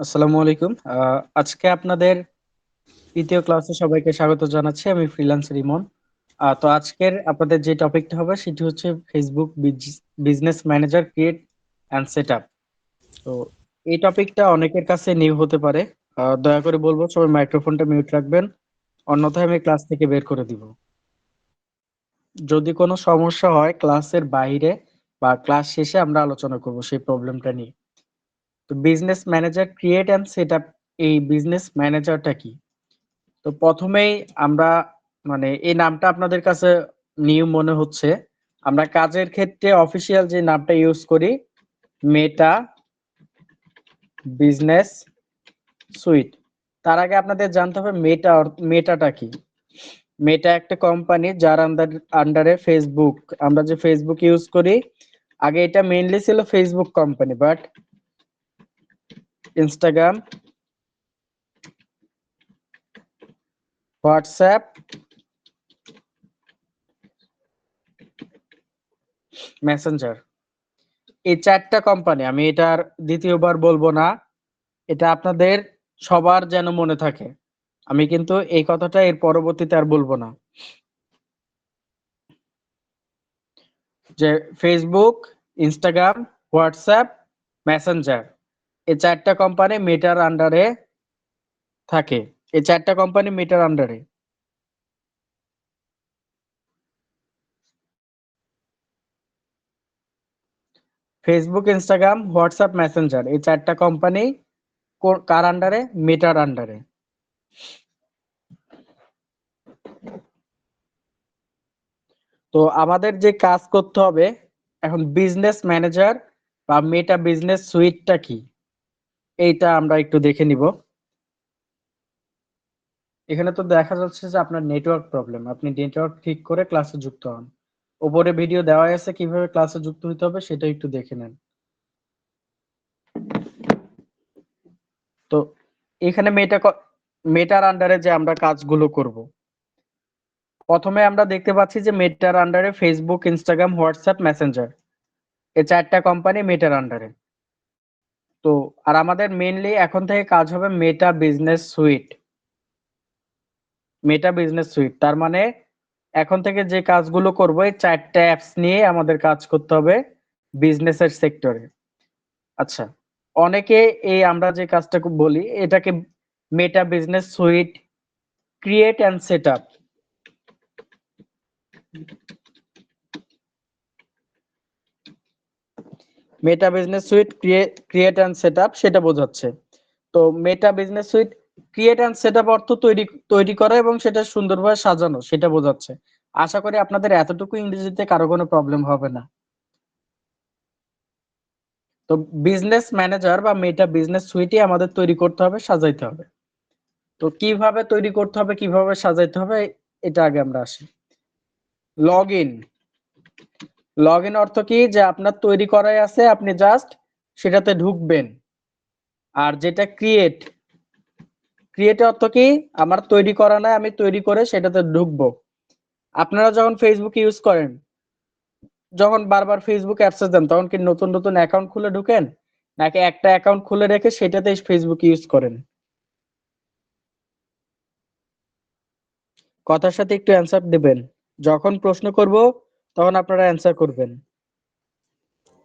আসসালামু আলাইকুম। আজকে আপনাদের ৩য় ক্লাসে সবাইকে স্বাগত জানাচ্ছি। আমি ফ্রিল্যান্সার ইমন। তো আজকের আপনাদের যে টপিকটা হবে সেটি হচ্ছে Facebook business manager create and setup. তো এই টপিকটা অনেকের কাছে নিউ হতে পারে। দয়া করে বলবো সবাই মাইক্রোফোনটা মিউট রাখবেন। অন্যথায় আমি ক্লাস থেকে বের করে দিব। যদি কোনো সমস্যা হয় ক্লাসের বাইরে বা ক্লাস শেষে আমরা আলোচনা করব সেই প্রবলেমটা নিয়ে। তো business manager create and setup, এই বিজনেস ম্যানেজারটা কি? তো প্রথমেই আমরা মানে এই নামটা আপনাদের কাছে নিউ মনে হচ্ছে। আমরা কাজের ক্ষেত্রে অফিসিয়াল যে নামটা ইউজ করি, মেটা বিজনেস সুইট। তার আগে আপনাদের জানতে হবে মেটাটা কি। মেটা একটা কোম্পানি যার আন্ডারে ফেসবুক, আমরা যে ফেসবুক ইউজ করি, আগে এটা মেইনলি ছিল Facebook company, but Instagram, WhatsApp, Messenger, এই ৪টা কোম্পানি, আমি এটার দ্বিতীয়বার বলবো না। এটা আপনাদের সবার যেন মনে থাকে। আমি কিন্তু এই কথাটা এর পরবর্তীতে আর বলবো না। যে ফেসবুক, ইনস্টাগ্রাম, হোয়াটসঅ্যাপ, মেসেঞ্জার, এই ৪টা কোম্পানি মেটার আন্ডারে থাকে। এই ৪টা কোম্পানি মেটার আন্ডারে। ফেসবুক, ইনস্টাগ্রাম, হোয়াটসঅ্যাপ, মেসেঞ্জার, এই ৪টা কোম্পানি কার আন্ডারে? মেটার আন্ডারে। তো আমাদের যে কাজ করতে হবে এখন, বিজনেস ম্যানেজার বা মেটা বিজনেস সুইটটা কি, এইটা আমরা একটু দেখে নিব। এখানে তো দেখা যাচ্ছে যে আপনার নেটওয়ার্ক প্রবলেম। আপনি নেটওয়ার্ক ঠিক করে ক্লাসে যুক্ত হন। উপরে ভিডিও দেওয়া আছে কিভাবে ক্লাসে যুক্ত হতে হবে, সেটা একটু দেখে নেন। তো এখানে মেটার আন্ডারে যে আমরা কাজগুলো করব, প্রথমে আমরা দেখতে পাচ্ছি যে মেটার আন্ডারে ফেসবুক, ইনস্টাগ্রাম, হোয়াটসঅ্যাপ, মেসেঞ্জার, এই ৪টা কোম্পানি মেটার আন্ডারে। তো আর আমাদের মেইনলি এখন থেকে কাজ হবে মেটা বিজনেস সুইট। মেটা বিজনেস সুইট তার মানে এখন থেকে যে কাজগুলো করব এই ৪টা অ্যাপস নিয়ে আমাদের কাজ করতে হবে বিজনেসের সেক্টরে। আচ্ছা, অনেকে এই আমরা যে কাজটা বলি এটাকে মেটা business suite create and setup, meta business suite create and setup সেটা বোঝাচ্ছে। তো মেটা business suite create and setup অর্থ তৈরি তৈরি করা এবং সেটা সুন্দরভাবে সাজানো, সেটা বোঝাচ্ছে। আশা করি আপনাদের এতটুকু ইংরেজিতে কারো কোনো প্রবলেম হবে না। তো বিজনেস ম্যানেজার বা মেটা বিজনেস সুইটই আমাদের তৈরি করতে হবে, সাজাইতে হবে। তো কিভাবে তৈরি করতে হবে, কিভাবে সাজাইতে হবে, এটা আগে আমরা আসি। Log in. লগ ইন অর্থ কি, যে আপনার তৈরি করাই আছে, আপনি জাস্ট সেটাতে ঢুকবেন। আর যেটা ক্রিয়েট, ক্রিয়েট অর্থ কি, আমার তৈরি করা নাই, আমি তৈরি করে সেটাতে ঢুকবো। আপনারা যখন ফেসবুক ইউজ করেন, যখন বারবার ফেসবুক অ্যাক্সেস দেন, তখন কি নতুন নতুন অ্যাকাউন্ট খুলে ঢুকেন, নাকি একটা অ্যাকাউন্ট খুলে রেখে সেটাতেই ফেসবুক ইউজ করেন? কথার সাথে একটু অ্যান্সার দিবেন। যখন প্রশ্ন করব তখন আপনারা অ্যান্সার করবেন।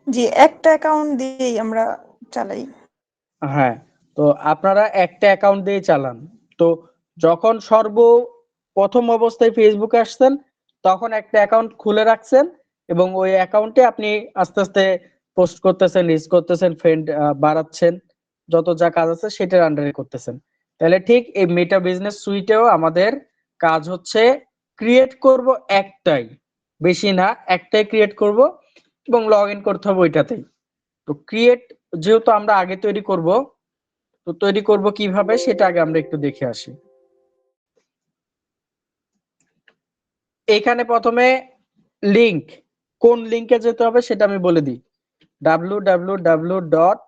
জি, একটা অ্যাকাউন্ট দিয়েই আমরা চালাই। হ্যাঁ, তো আপনারা একটা অ্যাকাউন্ট দিয়ে চালান। তো যখন প্রথম অবস্থায় ফেসবুকে আসছেন, তখন একটা অ্যাকাউন্ট খুলে রাখছেন এবং ওই অ্যাকাউন্টে আপনি আস্তে আস্তে পোস্ট করতেছেন, রিচ করতেছেন, ফ্রেন্ড বাড়াচ্ছেন, যত যা কাজ আছে সেটার আন্ডারে করতেছেন। তাহলে ঠিক এই মেটা বিজনেস সুইটেও আমাদের কাজ হচ্ছে ক্রিয়েট করব একটাই, বেশি না, একটাই ক্রিয়েট করব এবং লগ ইন করতে হবে ওইটাতেই। তো ক্রিয়েট যেহেতু আমরা আগে তৈরি করব, তো তৈরি করব কিভাবে সেটা আগে আমরা একটু দেখে আসি। এখানে প্রথমে লিংক, কোন লিংকে যেতে হবে সেটা আমি বলে দিই। www ডট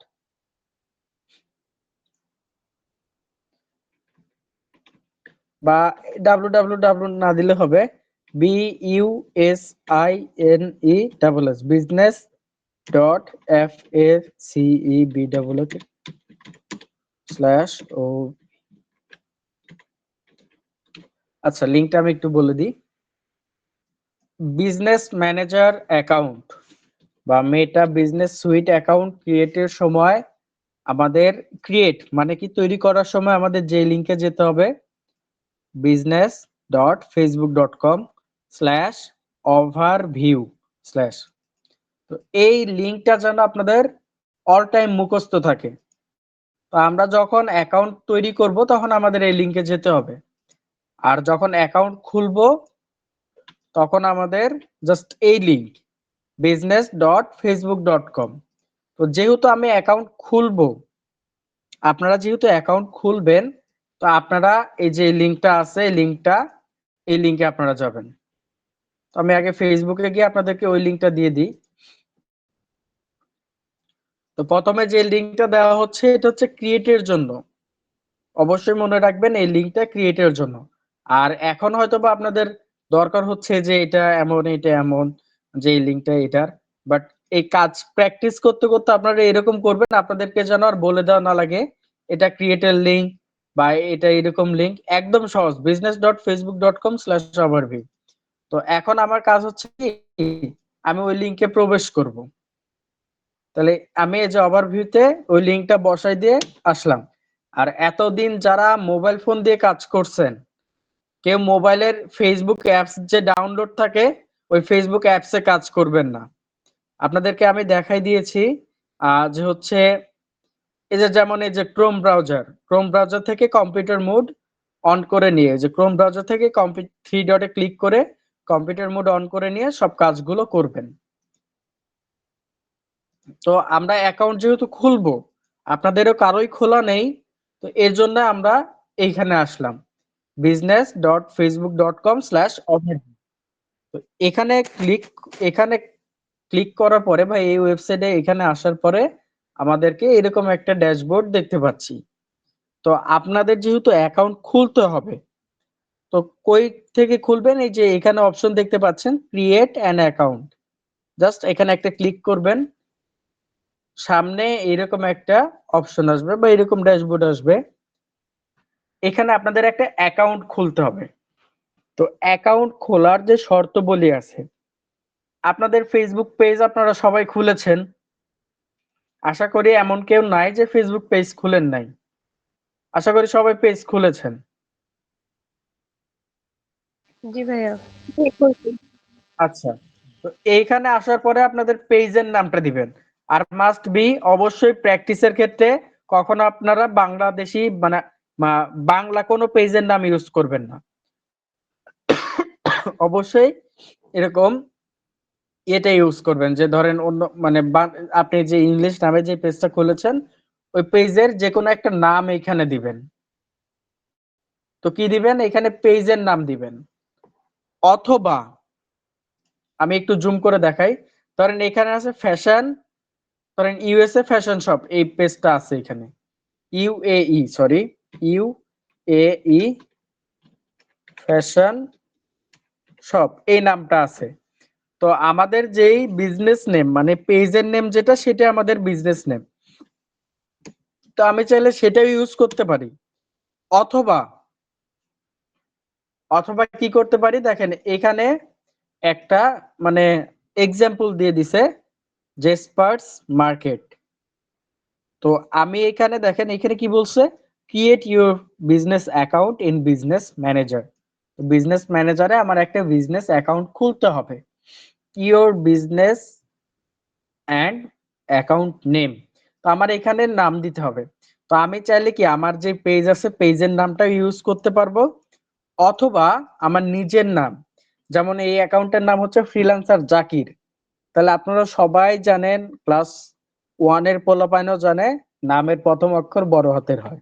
বা www না দিলে হবে BUSINESS business dot FACEBWS /o। আচ্ছা, লিঙ্কটা আমি একটু বলে দিই। বিজনেস ম্যানেজার অ্যাকাউন্ট বা মেটা বিজনেস সুইট অ্যাকাউন্ট ক্রিয়েটের সময় আমাদের ক্রিয়েট মানে কি তৈরি করার সময় আমাদের যে লিঙ্কে যেতে হবে business.facebook.com/overview স্ল্যাশ। তো এই লিঙ্কটা যেন আপনাদের অল টাইম মুখস্থ থাকে। তো আমরা যখন অ্যাকাউন্ট তৈরি করব তখন আমাদের এই লিঙ্কে যেতে হবে, আর যখন অ্যাকাউন্ট খুলবো তখন আমাদের জাস্ট এই লিঙ্ক business.facebook.com। তো যেহেতু আমি অ্যাকাউন্ট খুলবো, আপনারা যেহেতু অ্যাকাউন্ট খুলবেন, তো আপনারা এই যে লিঙ্কটা আছে এই লিঙ্কে আপনারা যাবেন। তো আমি আগে ফেসবুকে গিয়ে আপনাদেরকে ওই লিঙ্কটা দিয়ে দিই। তো প্রথমে যে লিঙ্কটা দেওয়া হচ্ছে এটা হচ্ছে ক্রিয়েটের জন্য। অবশ্যই মনে রাখবেন এই লিঙ্কটা ক্রিয়েটের জন্য। আর এখন হয়তো বা আপনাদের দরকার হচ্ছে যে এটা এমন এটা এমন, যে এই লিঙ্কটা এটার, বাট এই কাজ প্র্যাকটিস করতে করতে আপনারা এরকম করবেন আপনাদেরকে যেন আর বলে দেওয়া না লাগে এটা ক্রিয়েটের লিঙ্ক বা এটা এরকম লিঙ্ক। একদম সহজ, business.facebook.com/overview। তো এখন আমার কাজ হচ্ছে কি, আমি ওই লিঙ্কে প্রবেশ করব। তাহলে আমি এই যে ওভারভিউতে ওই লিঙ্কটা বসাই দিয়ে আসলাম। আর এতদিন যারা মোবাইল ফোন দিয়ে কাজ করছেন, কেউ মোবাইলের ফেসবুক অ্যাপস যে ডাউনলোড থাকে ওই ফেসবুক অ্যাপসে কাজ করবেন না। আপনাদেরকে আমি দেখাই দিয়েছি যে হচ্ছে এই যে যেমন এই যে ক্রোম ব্রাউজার থেকে কম্পিউটার মোড অন করে নিয়ে, যে ক্রোম ব্রাউজার থেকে থ্রি ডটে ক্লিক করে কম্পিউটার মোড অন করে নিয়ে সব কাজগুলো করবেন। তো আমরা অ্যাকাউন্ট যেহেতু খুলবো, আপনাদেরও কারোই খোলা নেই, তো এর জন্য আমরা এইখানে আসলাম business.facebook.com/overview। তো এখানে এখানে ক্লিক করার পরে বা এই ওয়েবসাইটে এখানে আসার পরে আমাদেরকে এরকম একটা ড্যাশবোর্ড দেখতে পাচ্ছি। তো আপনাদের যেহেতু অ্যাকাউন্ট খুলতে হবে, তো কই থেকে খুলবেন, এই যে এখানে অপশন দেখতে পাচ্ছেন ক্রিয়েট অ্যান অ্যাকাউন্ট, জাস্ট এখানে একটা ক্লিক করবেন। সামনে এরকম একটা অপশন আসবে বা এরকম ড্যাশবোর্ড আসবে। এখানে আপনাদের একটা অ্যাকাউন্ট খুলতে হবে। তো অ্যাকাউন্ট খোলার যে শর্তাবলী আছে, আপনাদের ফেসবুক পেজ আপনারা সবাই খুলেছেন, আশা করি এমন কেউ নাই যে ফেসবুক পেজ খুলেন নাই। আশা করি সবাই পেজ খুলেছেন। জি ভাইয়া। আচ্ছা, তো এইখানে আসার পরে আপনাদের পেজের নামটা দিবেন। আর মাস্ট বি অবশ্যই প্র্যাকটিসের ক্ষেত্রে কখনো আপনারা বাংলাদেশি মানে বাংলা কোনো পেজের নাম ইউজ করবেন না। অবশ্যই এরকম এটা ইউজ করবেন যে ধরেন অন্য মানে আপনি যে ইংলিশ নামে যে পেজটা খুলেছেন ওই পেজের যে কোনো একটা নাম এখানে দিবেন। তো কি দিবেন, এখানে পেজের নাম দিবেন। অথবা আমি একটু জুম করে দেখাই, ধরেন এখানে আছে ফ্যাশন, ধরেন ইউএসএ ফ্যাশন শপ, এই পেজটা আছে এখানে ইউএই ফ্যাশন শপ এই নামটা আছে। তো আমাদের যেই বিজনেস নেম মানে পেজের নেম যেটা সেটা আমাদের বিজনেস নেম, তো আমি চাইলে সেটাও ইউজ করতে পারি। অথবা অথবা কি করতে পারি দেখেন এখানে একটা মানে এক্সাম্পল দিয়ে দিছে জেসপার্স মার্কেট। তো আমি এখানে দেখেন এখানে কি বলছে, create your business account in business manager. Business ম্যানেজারে আমার একটা বিজনেস অ্যাকাউন্ট খুলতে হবে। Your business and account name, তো আমার এখানে নাম দিতে হবে। তো আমি চাইলে কি আমার যে পেজ আছে পেজের নামটা ইউজ করতে পারবো, অথবা আমার নিজের নাম, যেমন এই অ্যাকাউন্টের নাম হচ্ছে ফ্রিল্যান্সার জাকির। তাহলে আপনারা সবাই জানেন, ক্লাস ওয়ানের পোলাপাইনও জানে নামের প্রথম অক্ষর বড় হাতের হয়।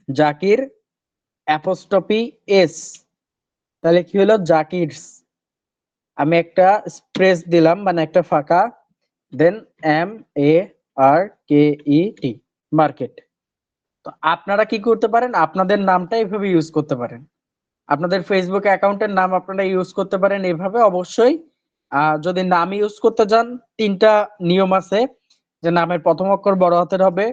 জাকির অ্যাপোস্ট্রফি এস, তাহলে কি হলো জাকিরস। আমি একটা স্পেস দিলাম মানে একটা ফাঁকা, দেন MARKET মার্কেট। তো আপনারা কি করতে পারেন, আপনাদের নামটা এভাবে ইউজ করতে পারেন। আপনাদের ফেসবুক অ্যাকাউন্টের নাম আপনারা ইউজ করতে পারেন এভাবে। অবশ্যই যদি নাম ইউজ করতে যান 3টা নিয়ম আছে, যে নামের প্রথম অক্ষর বড় হাতের হবে,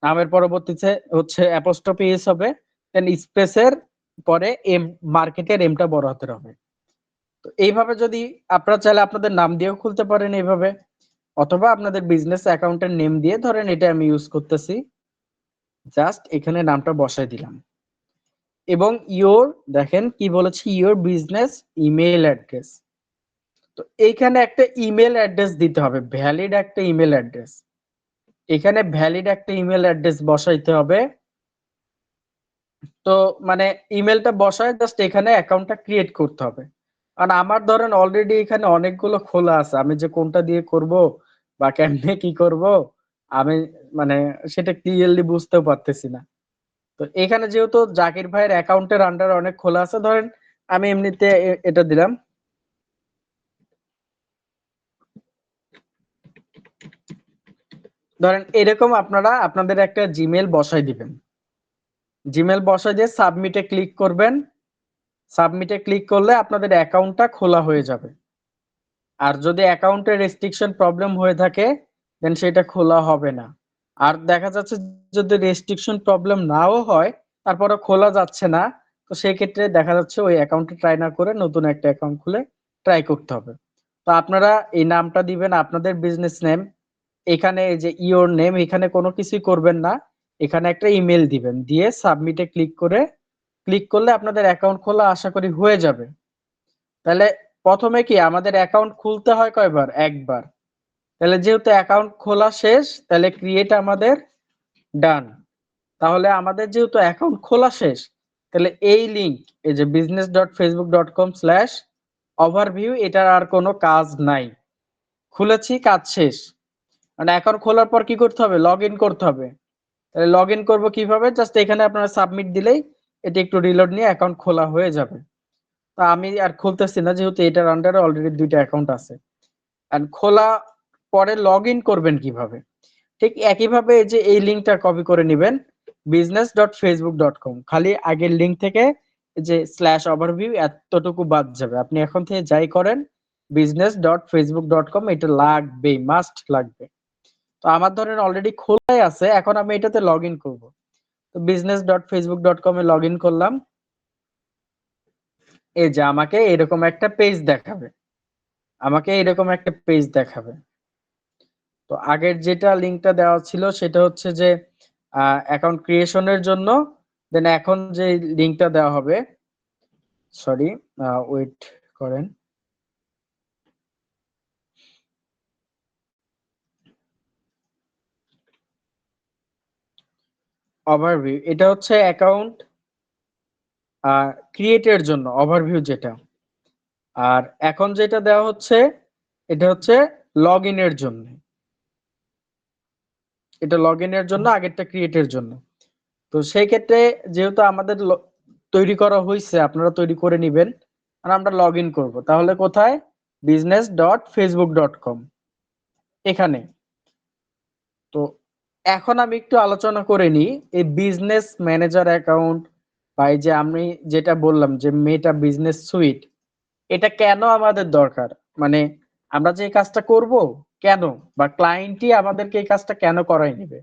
নামের পরবর্তীতে হচ্ছে অ্যাপোস্ট্রফি এস হবে, দেন স্পেসের পরে এম, মার্কেটের এমটা বড় হাতের হবে। তো এইভাবে যদি আপনারা চাইলে আপনাদের নাম দিয়েও খুলতে পারেন এইভাবে, অথবা আপনাদের বিজনেস অ্যাকাউন্টের নেম দিয়ে, ধরেন এটা আমি ইউজ করতেছি, জাস্ট এখানে নামটা বসাই দিলাম। এবং ইওর, দেখেন কি বলেছি, ইওর বিজনেস ইমেল অ্যাড্রেস। তো এইখানে একটা ইমেল অ্যাড্রেস দিতে হবে, ভ্যালিড একটা ইমেল অ্যাড্রেস। এখানে ভ্যালিড একটা ইমেল অ্যাড্রেস বসাইতে হবে। তো মানে ইমেলটা বসায় জাস্ট এখানে অ্যাকাউন্টটা ক্রিয়েট করতে হবে। কারণ আমার ধরেন অলরেডি এখানে অনেকগুলো খোলা আছে, আমি যে কোনটা দিয়ে করব বা কেমনে কি করব আমি মানে সেটা ক্লিয়ারলি বুঝতেও পারতেছি না। তো এখানে যেহেতু জাকির ভাইয়ের অ্যাকাউন্টের আন্ডারে অনেক খোলা আছে, ধরেন আমি এমনিতে এটা দিলাম। ধরেন এরকম আপনারা আপনাদের একটা জিমেল বসাই দিবেন। জিমেল বসাই দিয়ে সাবমিটে ক্লিক করবেন। সাবমিটে ক্লিক করলে আপনাদের অ্যাকাউন্টটা খোলা হয়ে যাবে। আর যদি অ্যাকাউন্টে রেস্ট্রিকশন প্রবলেম হয়ে থাকে দেন সেটা খোলা হবে না। আর দেখা যাচ্ছে যদি রেস্ট্রিকশন প্রবলেম নাও হয় তারপরে খোলা যাচ্ছে না, তো সেই ক্ষেত্রে দেখা যাচ্ছে ওই অ্যাকাউন্টে ট্রাই না করে নতুন একটা অ্যাকাউন্ট খুলে ট্রাই করতে হবে। তো আপনারা এই নামটা দিবেন আপনাদের বিজনেস নেম। এখানে এই যে ইওর নেম, এখানে কোনো কিছুই করবেন না, এখানে একটা ইমেল দিবেন, দিয়ে সাবমিটে ক্লিক করলে আপনাদের অ্যাকাউন্ট খোলা আশা করি হয়ে যাবে। তাহলে প্রথমে কি আমাদের অ্যাকাউন্ট খুলতে হয় কয়বার? একবার। তাহলে যেহেতু অ্যাকাউন্ট খোলা শেষ, তাহলে ক্রিয়েট আমাদের ডান। তাহলে আমাদের যেহেতু অ্যাকাউন্ট খোলা শেষ, তাহলে এই লিংক, এই যে business.facebook.com/overview, এটার আর কোনো কাজ নাই। খুলেছি, কাজ শেষ। মানে অ্যাকাউন্ট খোলার পর কি করতে হবে? লগ ইন করতে হবে। তাহলে লগ ইন করবো কিভাবে? জাস্ট এখানে আপনারা সাবমিট দিলেই এটি একটু রিলোড নিয়ে অ্যাকাউন্ট খোলা হয়ে যাবে। তো আমি আর খুলতেছি না, যেহেতু এটার আন্ডারে অলরেডি 2টা অ্যাকাউন্ট আছে। আর খোলা পরে লগ ইন করবেন কিভাবে? ঠিক একইভাবে এই যে এই লিঙ্কটা কপি করে নেবেন, business.facebook.com, খালি আগের লিঙ্ক থেকে যে /overview এতটুকু বাদ যাবে। আপনি এখন থেকে যাই করেন business.facebook.com এটা লাগবেই, মাস্ট লাগবে। তো আমার ধরেন অলরেডি খোলাই আছে, এখন আমি এটাতে লগ ইন করবো। তো business.facebook.com এ লগ ইন করলাম। এই যে আমাকে এরকম একটা পেজ দেখাবে, আমাকে এরকম একটা পেজ দেখাবে। তো আগের যেটা লিংকটা দেওয়া ছিল সেটা হচ্ছে যে অ্যাকাউন্ট ক্রিয়েশনের জন্য, দেন এখন যে লিংকটা দেওয়া হবে, সরি ওয়েট করেন, ওভারভিউ, এটা হচ্ছে অ্যাকাউন্ট ক্রিয়েটের জন্য ওভারভিউ যেটা। আর এখন যেটা দেওয়া হচ্ছে এটা হচ্ছে লগ ইনের জন্য, এটা লগ ইনের জন্য, আগেরটা ক্রিয়েটের জন্য। তো সেই ক্ষেত্রে যেহেতু আমাদের তৈরি করা হয়েছে, আপনারা তৈরি করে নেবেন। আর আমরা লগ ইন করবো, তাহলে কোথায়? business.facebook.com এখানে। তো এখন আমি একটু আলোচনা করে নিই এই বিজনেস ম্যানেজার অ্যাকাউন্ট বা এই যে আমি যেটা বললাম যে মেটা বিজনেস সুইট, এটা কেন আমাদের দরকার। মানে আমরা যে কাজটা করব কেন, বা ক্লায়েন্টই আমাদেরকে এই কাজটা কেন করাই নেবে,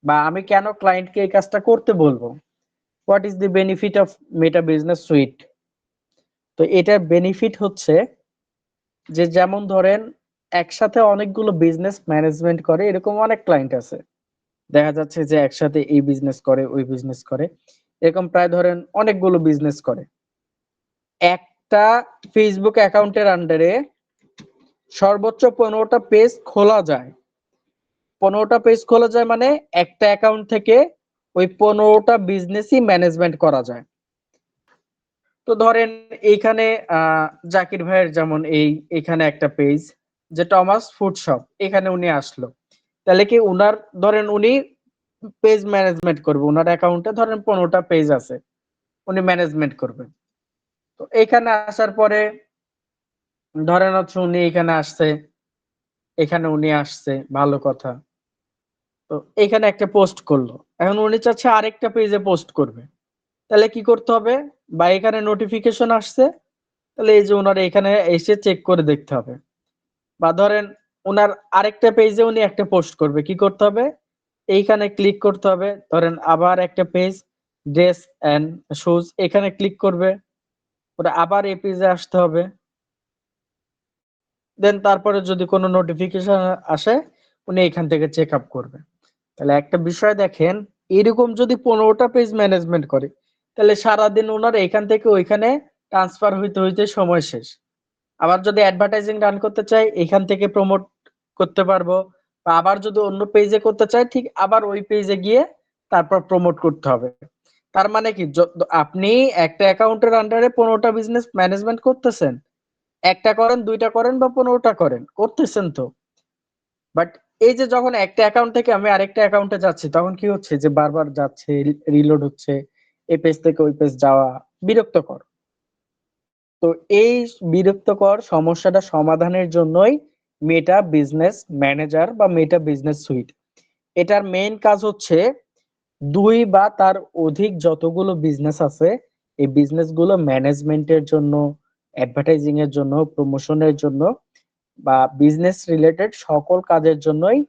বা আমি কেন ক্লায়েন্টকে এই কাজটা করতে বলবো। What is the benefit of meta business suite? তো এটার বেনিফিট হচ্ছে যে যেমন ধরেন একসাথে অনেকগুলো বিজনেস ম্যানেজমেন্ট করে এরকম অনেক ক্লায়েন্ট আছে। দেখা যাচ্ছে যে একসাথে এই বিজনেস করে ওই বিজনেস করে, এরকম প্রায় ধরেন অনেকগুলো বিজনেস করে। একটা ফেসবুক অ্যাকাউন্টের আন্ডারে সর্বোচ্চ 15টা পেজ খোলা যায়। 15টা পেজ খোলা যায় মানে একটা অ্যাকাউন্ট থেকে ওই 15টা বিজনেসই ম্যানেজমেন্ট করা যায়। তো ধরেন এইখানে জাকির ভাইয়ের যেমন এখানে একটা পেজ যে টমাস ফুড শপ, এখানে উনি আসলো, তাহলে কি উনার ধরেন উনি পেজ ম্যানেজমেন্ট করবে, উনার অ্যাকাউন্টে ধরেন 15টা পেজ আছে, উনি ম্যানেজমেন্ট করবেন। তো এখানে আসার পরে ধরেন হচ্ছে উনি এখানে আসছে, এখানে উনি আসছে, ভালো কথা। তো এখানে একটা পোস্ট করলো, এখন উনি চাচ্ছে আরেকটা পেজে পোস্ট করবে, তাহলে কি করতে হবে? বা এখানে নোটিফিকেশন আসছে, তাহলে এই যে ওনার এখানে এসে চেক করে দেখতে হবে। বা ধরেন ওনার আরেকটা পেজে উনি একটা পোস্ট করবে, কি করতে হবে? এইখানে ক্লিক করতে হবে। ধরেন আবার একটা পেজ ড্রেস এন্ড শুজ, এখানে ক্লিক করবে, ওটা আবার এই পেজে আসতে হবে। দেন তারপরে যদি কোনো নোটিফিকেশন আসে উনি এখান থেকে চেক আপ করবে। তাহলে একটা বিষয় দেখেন, এরকম যদি 15টা পেজ ম্যানেজমেন্ট করে তাহলে সারাদিন ওনার এখান থেকে ওইখানে ট্রান্সফার হইতে হইতে সময় শেষ। আবার যদি অ্যাডভার্টাইজিং রান করতে চাই এখান থেকে প্রমোট করতে পারবো, বা আবার যদি অন্য পেজে করতে চাই ঠিক আবার ওই পেজে গিয়ে তারপর প্রমোট করতে হবে। তার মানে কি, আপনি একটা অ্যাকাউন্টের আন্ডারে 15টা বিজনেস ম্যানেজমেন্ট করতেছেন, একটা করেন, দুইটা করেন বা 15টা করেন, করতেছেন তো। বাট এই যে যখন একটা অ্যাকাউন্ট থেকে আমি আরেকটা অ্যাকাউন্টে যাচ্ছি তখন কি হচ্ছে যে বারবার যাচ্ছে, রিলোড হচ্ছে, এই পেজ থেকে ওই পেজ যাওয়া বিরক্তকর। তো এই বিরক্তকর সমস্যাটা সমাধানের জন্যই মেটা বিজনেস ম্যানেজার বা মেটা বিজনেস সুইট। এটার মেইন কাজ হচ্ছে 2 বা তার অধিক যতগুলো বিজনেস আছে এই বিজনেসগুলো ম্যানেজমেন্টের জন্য, অ্যাডভার্টাইজিং এর জন্য, প্রমোশনের জন্য বা বিজনেস রিলেটেড সকল কাজের জন্যই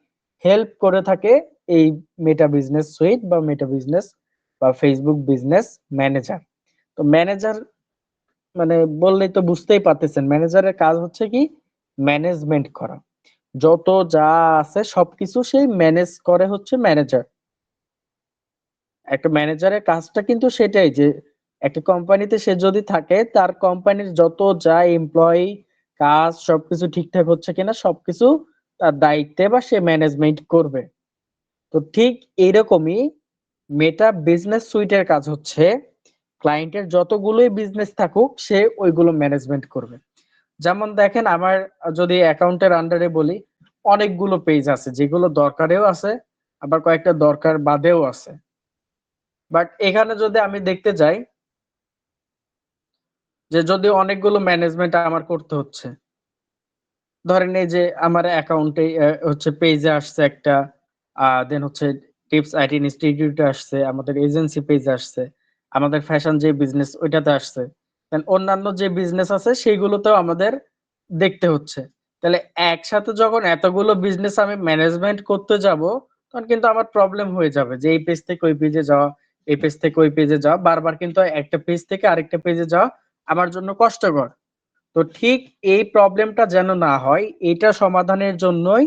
হেল্প করে থাকে এই মেটা বিজনেস সুইট বা মেটা বিজনেস বা ফেসবুক বিজনেস ম্যানেজার। তো ম্যানেজার মানে বললেই তো বুঝতেই পারতেছেন, ম্যানেজারের কাজ হচ্ছে কি ম্যানেজমেন্ট করা। যত যা আছে সবকিছু সেই ম্যানেজ করে হচ্ছে ম্যানেজার। একটা ম্যানেজারের কাজটা কিন্তু সেটাই যে একটা কোম্পানিতে সে যদি থাকে তার কোম্পানির যত যা এমপ্লয়ি কাজ সবকিছু ঠিকঠাক হচ্ছে কিনা সবকিছু তার দায়িত্বে বা সে ম্যানেজমেন্ট করবে। তো ঠিক এইরকমই মেটা বিজনেস সুইটের কাজ হচ্ছে ক্লায়েন্টের যতগুলোই বিজনেস থাকুক সে ওইগুলো ম্যানেজমেন্ট করবে। যেমন দেখেন আমার যদি অ্যাকাউন্টের আন্ডারে বলি, অনেকগুলো পেজ আছে যেগুলো দরকারেও আছে, আবার কয়েকটা দরকার বাদেও আছে। বাট এখানে যদি আমি দেখতে যাই যে যদি অনেকগুলো ম্যানেজমেন্ট আমার করতে হচ্ছে, ধরেন এই যে আমার অ্যাকাউন্টে হচ্ছে পেজে আসছে একটা, দেন হচ্ছে টিপস আইটি ইনস্টিটিউটে আসছে, আমাদের এজেন্সি পেজে আসছে, আমাদের ফ্যাশন যে বিজনেস ওইটাতে আসছে, দেন অন্যান্য যে বিজনেস আছে সেইগুলোতেও আমাদের দেখতে হচ্ছে। তাহলে একসাথে যখন এতগুলো বিজনেস আমি ম্যানেজমেন্ট করতে যাব তখন কিন্তু আমার প্রবলেম হয়ে যাবে যে এই পেজ থেকে ওই পেজে যাওয়া, এই পেজ থেকে ওই পেজে যাওয়া, বারবার কিন্তু একটা পেজ থেকে আরেকটা পেজে যাওয়া আমার জন্য কষ্টকর। তো ঠিক এই প্রবলেমটা যেন না হয় এটা সমাধানের জন্যই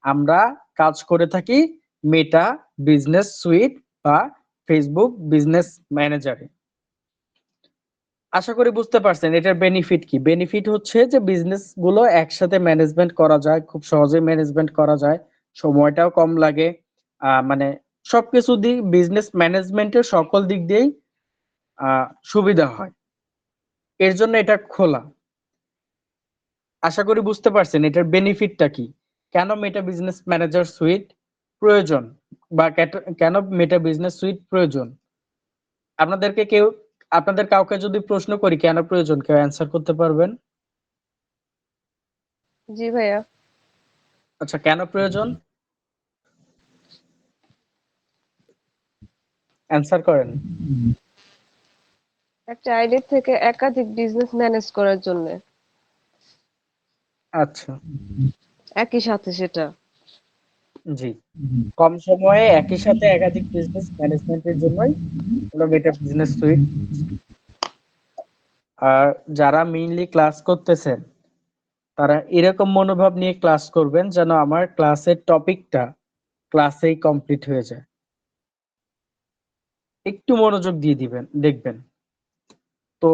আমরা কাজ করে থাকি মেটা বিজনেস সুইট বা ফেসবুক বিজনেস ম্যানেজারে। আশা করি বুঝতে পারছেন এটার বেনিফিট কি। বেনিফিট হচ্ছে যে বিজনেস গুলো একসাথে ম্যানেজমেন্ট করা যায়, খুব সহজে ম্যানেজমেন্ট করা যায়, সময়টাও কম লাগে। মানে সবকিছু দিক বিজনেস ম্যানেজমেন্টের সকল দিক দিয়েই সুবিধা হয়। এর জন্য এটা খোলা। আশা করি বুঝতে পারছেন এটার বেনিফিটটা কি, কেন মেটা বিজনেস ম্যানেজার সুইট প্রয়োজন বা কেন মেটা বিজনেস সুইট প্রয়োজন। আপনাদেরকে কেউ আপনাদের কাউকে যদি প্রশ্ন করি কেন প্রয়োজন, কেউ অ্যান্সার করতে পারবেন? জি ভাইয়া। আচ্ছা, কেন প্রয়োজন অ্যান্সার করেন। একটা আইডি থেকে একাধিক বিজনেস ম্যানেজ করার জন্য আচ্ছা, একই সাথে সেটা। জি, কম সময়ে একই সাথে একাধিক বিজনেস ম্যানেজমেন্টের জন্যই আমরা মেটা বিজনেস সুইট। আর যারা মেইনলি ক্লাস করতেছেন তারা এরকম মনোভাব নিয়ে ক্লাস করবেন যেন আমার ক্লাসের টপিকটা ক্লাসেই কমপ্লিট হয়ে যায়। একটু মনোযোগ দিয়ে দিবেন, দেখবেন। তো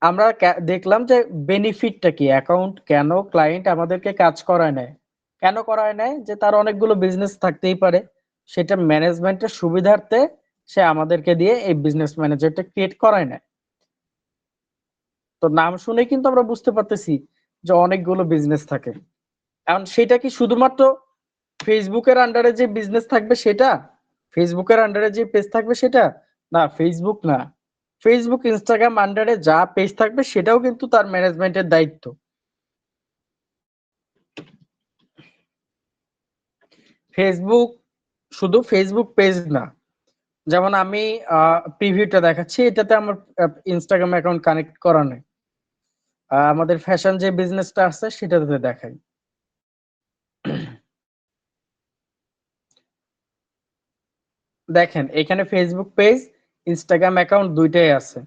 আমরা দেখলাম যে বেনিফিটটা কি, অ্যাকাউন্ট কেন ক্লায়েন্ট আমাদেরকে কাজ করায় নেয়। কেন করায় নেয়, যে তার অনেকগুলো বিজনেস থাকতেই পারে, সেটা ম্যানেজমেন্টের সুবিধার্থে সে আমাদেরকে দিয়ে এই বিজনেস ম্যানেজারটা ক্রিয়েট করায় নেয়। তো নাম শুনে কিন্তু আমরা বুঝতে পারতেছি যে অনেকগুলো বিজনেস থাকে। এখন সেটা কি শুধুমাত্র ফেসবুকের আন্ডারে যে বিজনেস থাকবে সেটা, ফেসবুকের আন্ডারে যে পেজ থাকবে সেটা না, ফেসবুক না, ফেসবুক ইনস্টাগ্রাম আন্ডারে যা পেজ থাকবে সেটাও কিন্তু তার ম্যানেজমেন্টের দায়িত্ব। ফেসবুক শুধু ফেসবুক পেজ না, যেমন আমি প্রিভিউটা দেখাচ্ছি, এটাতে আমার ইনস্টাগ্রাম অ্যাকাউন্ট কানেক্ট করা নেই। আমাদের ফ্যাশন যে বিজনেসটা আছে সেটাতে দেখাই। দেখেন এখানে ফেসবুক পেজ, ইনস্টাগ্রাম অ্যাকাউন্ট দুইটাই আছে।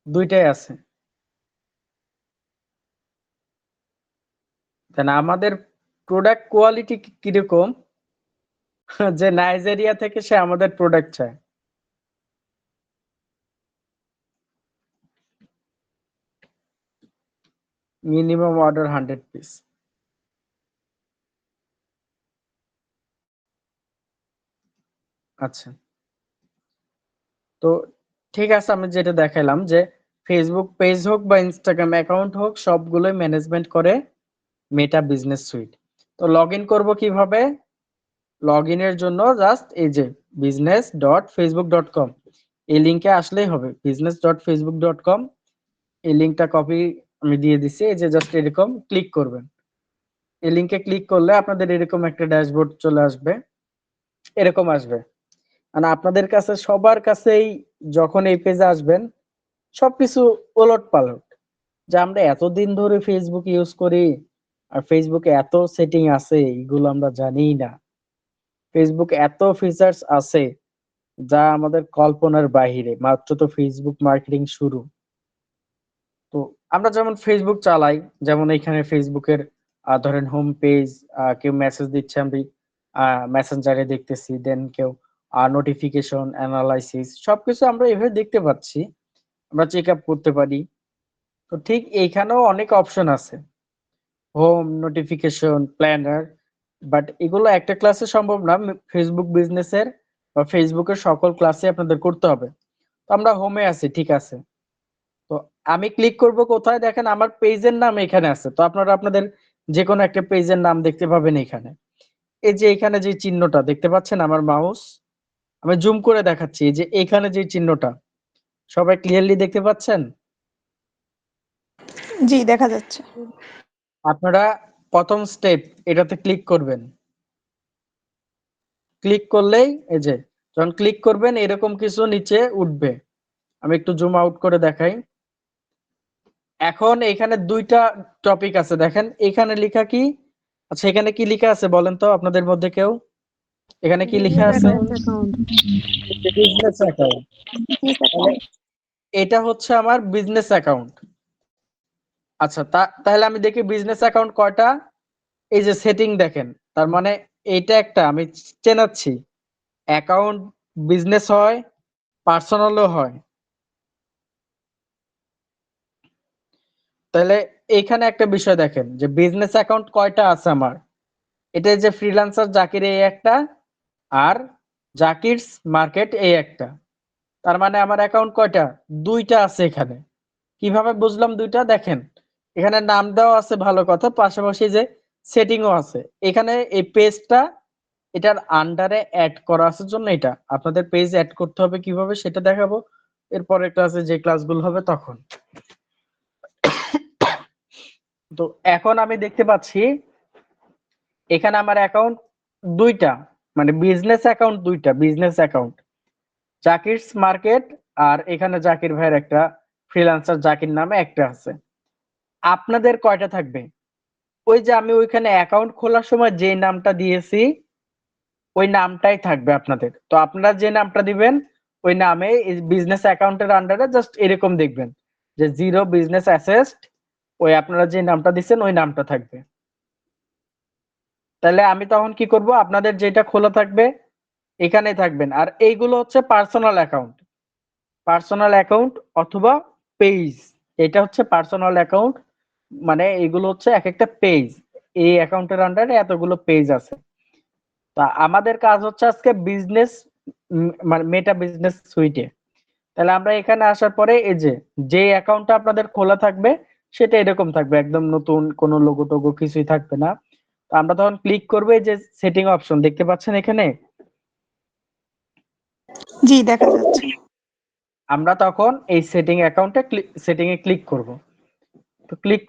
দুইটাই আছে। দেন আমাদের প্রোডাক্ট কোয়ালিটি কিরকম যে নাইজেরিয়া থেকে সে আমাদের প্রোডাক্ট চায়। Minimum order 100 piece. আচ্ছা, তো ঠিক আছে, আমি যেটা দেখাইলাম যে ফেসবুক পেজ হোক বা ইনস্টাগ্রাম অ্যাকাউন্ট হোক সবগুলোই ম্যানেজমেন্ট করে মেটা বিজনেস সুইট। তো লগ ইন করবো কিভাবে? লগ ইনের জন্য জাস্ট এই যে business.facebook.com এই লিঙ্কে আসলেই হবে। business.facebook.com এই লিঙ্কটা কপি আমি দিয়ে দিচ্ছি। এই যে জাস্ট এরকম ক্লিক করবেন। এই লিঙ্কে ক্লিক করলে আপনাদের এরকম একটা ড্যাশবোর্ড চলে আসবে, এরকম আসবে। মানে আপনাদের কাছে সবার কাছেই যখন এই পেজে আসবেন সবকিছু ওলটপালট, যে আমরা এতদিন ধরে ফেসবুক ইউজ করি আর ফেসবুকে এত সেটিং আছে এগুলো আমরা জানিই না। ফেসবুক এত ফিচার্স আছে যা আমাদের কল্পনার বাহিরে, মাত্র তো ফেসবুক মার্কেটিং শুরু। তো আমরা যেমন ফেসবুক চালাই, যেমন এখানে ফেসবুকের ধরেন হোম পেজ, কেউ মেসেজ দিচ্ছে আমি মেসেঞ্জারে দেখতেছি, দেন কেউ নোটিফিকেশন অ্যানালাইসিস সবকিছু আমরা এভাবে দেখতে পাচ্ছি, আমরা চেক আপ করতে পারি। তো ঠিক এইখানেও অনেক অপশন আছে, হোম, নোটিফিকেশন, প্ল্যানার, বাট এগুলো একটা ক্লাসে সম্ভব না। ফেসবুক বিজনেসের বা ফেসবুকের সকল ক্লাসে আপনাদের করতে হবে। তো আমরা হোমে আছি, ঠিক আছে। তো আমি ক্লিক করব কোথায়? দেখেন আমার পেজের নাম এখানে আছে। তো আপনারা আপনাদের যে কোনো একটা পেজের নাম দেখতে পাবেন এখানে। এই যে এখানে যে চিহ্নটা দেখতে পাচ্ছেন আমার মাউস, আমি জুম করে দেখাচ্ছি। এই যে এখানে যে চিহ্নটা সবাই ক্লিয়ারলি দেখতে পাচ্ছেন? জি, দেখা যাচ্ছে। আপনারা প্রথম স্টেপ এটাতে ক্লিক করবেন। ক্লিক করলেই এই যে যখন ক্লিক করবেন এরকম কিছু নিচে উঠবে। আমি একটু জুম আউট করে দেখাই। এখন এখানে দুইটা টপিক আছে, দেখেন এখানে লেখা কি? আচ্ছা, এখানে কি লেখা আছে বলেন তো আপনাদের মধ্যে কেউ? এখানে কি লেখা বিজনেস আছে? অ্যাকাউন্ট। Business account. বিজনেস তাহলে অ্যাকাউন্ট। এটা হচ্ছে আমার বিজনেস অ্যাকাউন্ট। আচ্ছা, তাহলে আমি দেখি বিজনেস অ্যাকাউন্ট কয়টা। এই যে সেটিং দেখেন, তার মানে এইটা একটা আমি চেনাচ্ছি। অ্যাকাউন্ট বিজনেস হয়, পার্সোনালও হয়। তাহলে এইখানে একটা বিষয় দেখেন যে বিজনেস অ্যাকাউন্ট কয়টা আছে আমার। এটা যে ফ্রিল্যান্সার জাকির এই একটা, আর জাকিরস মার্কেট এই একটা। তার মানে আমার অ্যাকাউন্ট কয়টা? দুইটা আছে এখানে। কিভাবে বুঝলাম দুইটা? দেখেন এখানে নাম দেওয়া আছে, ভালো কথা, পাশাপাশি যে সেটিংও আছে। এখানে এই পেজটা এটার আন্ডারে অ্যাড করা আছে জন্য এটা আপনাদের পেজ অ্যাড করতে হবে কিভাবে সেটা দেখাবো এরপরের ক্লাসে, যে ক্লাসগুলো হবে তখন। তো এখন আমি দেখতে পাচ্ছি এখানে আমার অ্যাকাউন্ট দুইটা, মানে বিজনেস অ্যাকাউন্ট দুইটা, বিজনেস অ্যাকাউন্ট জাকিরস মার্কেট, আর এখানে জাকির ভাইয়ের একটা ফ্রিল্যান্সার জাকির নামে একটা আছে। আপনাদের কয়টা থাকবে? ওই যে আমি ওইখানে অ্যাকাউন্ট খোলার সময় যে নামটা দিয়েছি ওই নামটাই থাকবে আপনাদের। তো আপনারা যে নামটা দিবেন ওই নামে বিজনেস অ্যাকাউন্টের আন্ডারে জাস্ট এরকম দেখবেন যে জিরো বিজনেস অ্যাসেস্ট, ওই আপনারা যে নামটা দিচ্ছেন ওই নামটা থাকবে। তাহলে আমি তখন কি করব? আপনাদের যেটা খোলা থাকবে এখানে থাকবেন। আর এইগুলো হচ্ছে পার্সোনাল অ্যাকাউন্ট, পার্সোনাল অ্যাকাউন্ট অথবা পেজ। এটা হচ্ছে পার্সোনাল অ্যাকাউন্ট, মানে এগুলো হচ্ছে এক একটা পেজ। এই অ্যাকাউন্টের আন্ডারে এতগুলো পেজ আছে। তা আমাদের কাজ হচ্ছে আজকে বিজনেস, মানে মেটা বিজনেস সুইটে। তাহলে আমরা এখানে আসার পরে এই যে যে অ্যাকাউন্টটা আপনাদের খোলা থাকবে সেটা এরকম থাকবে, একদম নতুন, কোনো লোগো টোগো কিছুই থাকবে না। তো আমরা তখন ক্লিক করবো, এই যে সেটিং অপশন দেখতে পাচ্ছেন এখানে, জি, দেখা যাচ্ছে। আমরা তখন এই সেটিং অ্যাকাউন্টে সেটিং এ ক্লিক করব। তো ক্লিক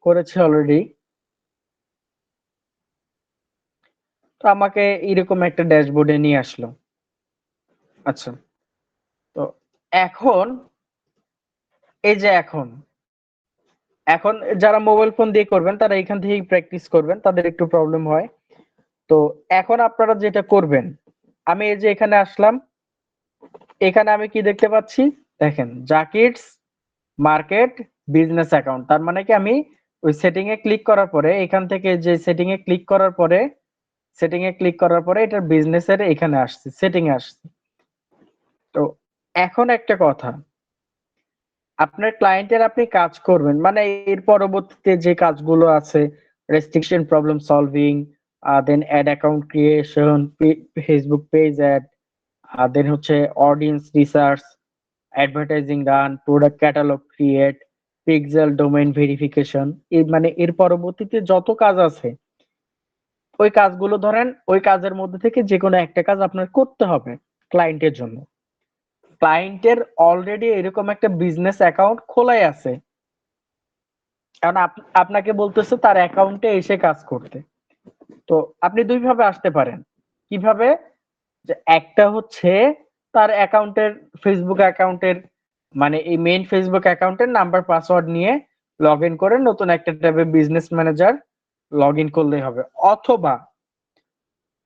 করেছি অলরেডি। তো আমাকে এরকম একটা ড্যাশবোর্ডে নিয়ে আসলো। আচ্ছা, তো এখন এই যে এখন এখন যারা মোবাইল ফোন দিয়ে করবেন তারা এখান থেকেই প্র্যাকটিস করবেন, তাদের একটু প্রবলেম হয়। তো এখন আপনারা যেটা করবেন, আমি এই যে এখানে আসলাম, এখানে আমি কি দেখতে পাচ্ছি, দেখেন জাকিরস মার্কেট বিজনেস অ্যাকাউন্ট। তার মানে কি আমি ওই সেটিং এ ক্লিক করার পরে, এখান থেকে যে সেটিং এ ক্লিক করার পরে এটার বিজনেসের এখানে আসছে, সেটিং এ আসছে। তো এখন একটা কথা, আপনার ক্লায়েন্টের আপনি কাজ করবেন, মানে এর পরবর্তীতে যে কাজগুলো আছে, restriction problem solving, then ad account creation, Facebook page ad, then হচ্ছে audience research, advertising run, product catalogue create, pixel domain verification, এই মানে এর পরবর্তীতে যত কাজ আছে, ওই কাজগুলো ধরেন ওই কাজের মধ্যে থেকে যে কোনো একটা কাজ আপনার করতে হবে ক্লায়েন্টের জন্য। ক্লায়েন্টের অলরেডি এরকম একটা বিজনেস অ্যাকাউন্ট খোলাই আছে, কারণ আপনাকে বলতেছে তার অ্যাকাউন্টে এসে কাজ করতে। তো আপনি দুই ভাবে আসতে পারেন। কিভাবে? যে একটা হচ্ছে তার অ্যাকাউন্টের, ফেসবুক অ্যাকাউন্টের, মানে এই মেইন ফেসবুক অ্যাকাউন্টের নাম্বার পাসওয়ার্ড নিয়ে লগ ইন করে নতুন একটা ট্যাবে বিজনেস ম্যানেজার লগ ইন করলেই হবে। অথবা